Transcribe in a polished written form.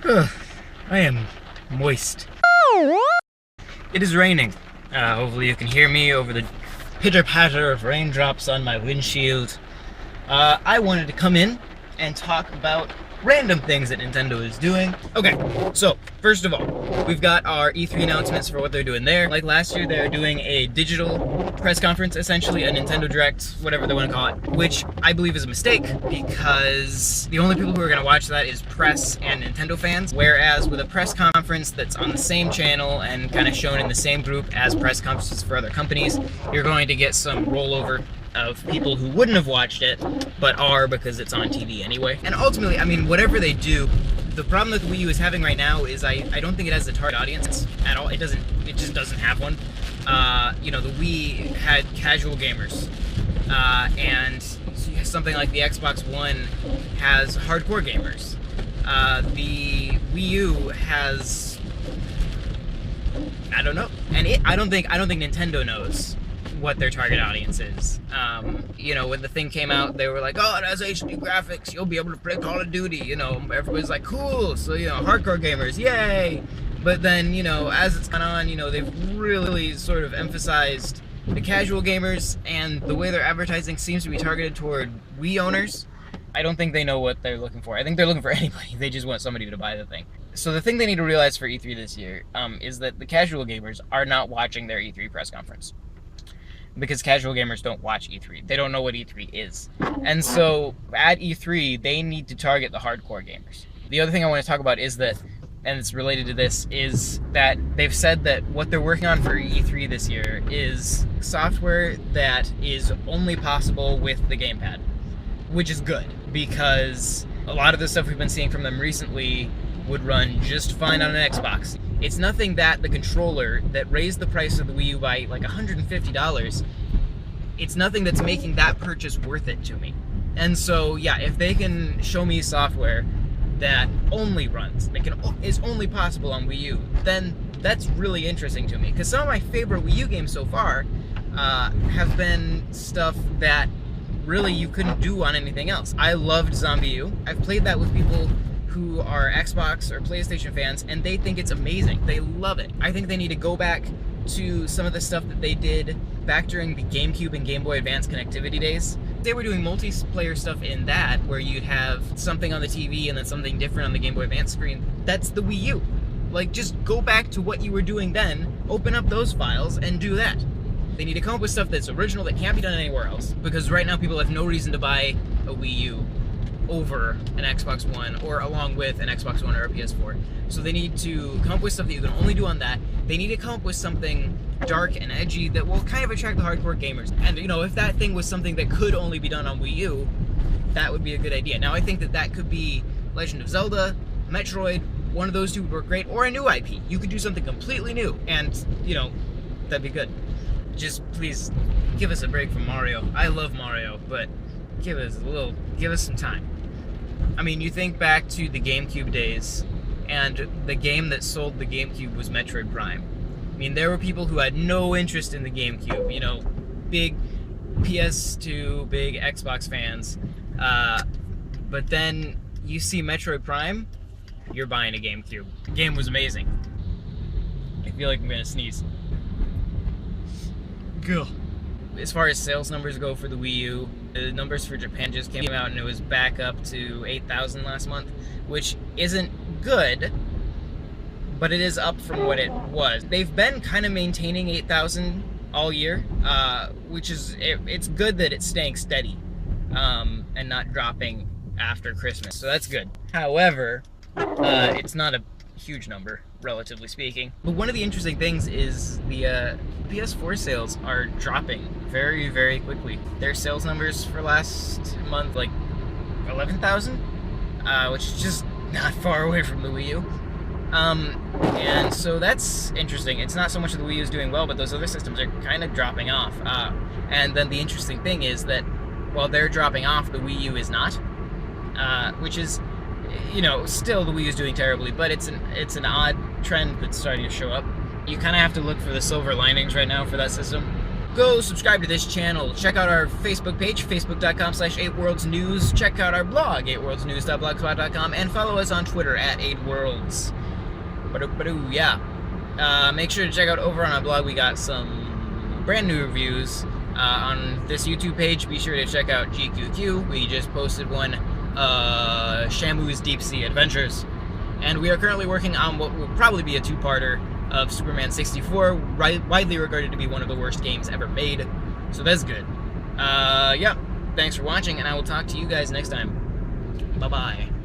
Ugh, I am moist. It is raining. Hopefully you can hear me over the pitter-patter of raindrops on my windshield. I wanted to come in and talk about random things that Nintendo is doing. Okay, so first of all, we've got our E3 announcements for what they're doing there. Like last year, they're doing a digital press conference, essentially a Nintendo Direct, whatever they want to call it, which I believe is a mistake because the only people who are going to watch that is press and Nintendo fans, whereas with a press conference that's on the same channel and kind of shown in the same group as press conferences for other companies, you're going to get some rollover of people who wouldn't have watched it, but are because it's on TV anyway. And ultimately, I mean, whatever they do, the problem that the Wii U is having right now is I don't think it has the target audience at all. It just doesn't have one. You know, the Wii had casual gamers, and something like the Xbox One has hardcore gamers. The Wii U has, I don't know, and I don't think Nintendo knows what their target audience is. You know, when the thing came out, they were like, oh, it has HD graphics, you'll be able to play Call of Duty, you know, everybody's like, cool, so, you know, hardcore gamers, yay! But then, you know, as it's gone on, you know, they've really sort of emphasized the casual gamers, and the way they're advertising seems to be targeted toward Wii owners. I don't think they know what they're looking for. I think they're looking for anybody. They just want somebody to buy the thing. So the thing they need to realize for E3 this year is that the casual gamers are not watching their E3 press conference. Because casual gamers don't watch E3. They don't know what E3 is. And so at E3, they need to target the hardcore gamers. The other thing I want to talk about is that, and it's related to this, is that they've said that what they're working on for E3 this year is software that is only possible with the gamepad, which is good because a lot of the stuff we've been seeing from them recently would run just fine on an Xbox. It's nothing that the controller that raised the price of the Wii U by like $150, it's nothing that's making that purchase worth it to me. And so, yeah, if they can show me software that only runs, that is only possible on Wii U, then that's really interesting to me. Because some of my favorite Wii U games so far have been stuff that really you couldn't do on anything else. I loved ZombiU. I've played that with people who are Xbox or PlayStation fans, and they think it's amazing. They love it. I think they need to go back to some of the stuff that they did back during the GameCube and Game Boy Advance connectivity days. They were doing multiplayer stuff in that, where you'd have something on the TV and then something different on the Game Boy Advance screen. That's the Wii U. Like, just go back to what you were doing then, open up those files, and do that. They need to come up with stuff that's original, that can't be done anywhere else, because right now people have no reason to buy a Wii U over an Xbox One or along with an Xbox One or a PS4. So they need to come up with stuff that you can only do on that. They need to come up with something dark and edgy that will kind of attract the hardcore gamers. And, you know, if that thing was something that could only be done on Wii U, that would be a good idea. Now, I think that that could be Legend of Zelda, Metroid, one of those two would work great, or a new IP. You could do something completely new, and, you know, that'd be good. Just please give us a break from Mario. I love Mario, but give us some time. I mean, you think back to the GameCube days, and the game that sold the GameCube was Metroid Prime. I mean, there were people who had no interest in the GameCube, you know, big PS2, big Xbox fans, but then you see Metroid Prime, you're buying a GameCube. The game was amazing. I feel like I'm gonna sneeze. Gah. As far as sales numbers go for the Wii U, the numbers for Japan just came out and it was back up to 8,000 last month, which isn't good, but it is up from what it was. They've been kind of maintaining 8,000 all year, which is, it's good that it's staying steady and not dropping after Christmas, so that's good. However, it's not a huge number, relatively speaking. But one of the interesting things is the PS4 sales are dropping very, very quickly. Their sales numbers for last month, like 11,000, which is just not far away from the Wii U. And so that's interesting. It's not so much that the Wii U is doing well, but those other systems are kind of dropping off. And then the interesting thing is that while they're dropping off, the Wii U is not, which is, you know, still the Wii U is doing terribly, but it's an odd trend that's starting to show up. You kind of have to look for the silver linings right now for that system. go subscribe to this channel. Check out our Facebook page, facebook.com/8worldsnews. Check out our blog, 8worldsnews.blogspot.com, and follow us on Twitter at 8worlds. Yeah. Make sure to check out over on our blog. We got some brand new reviews. On this YouTube page, be sure to check out GQQ. We just posted one, Shamu's Deep Sea Adventures. And we are currently working on what will probably be a two-parter of Superman 64, widely regarded to be one of the worst games ever made. So that's good. Yeah, thanks for watching, and I will talk to you guys next time. Bye-bye.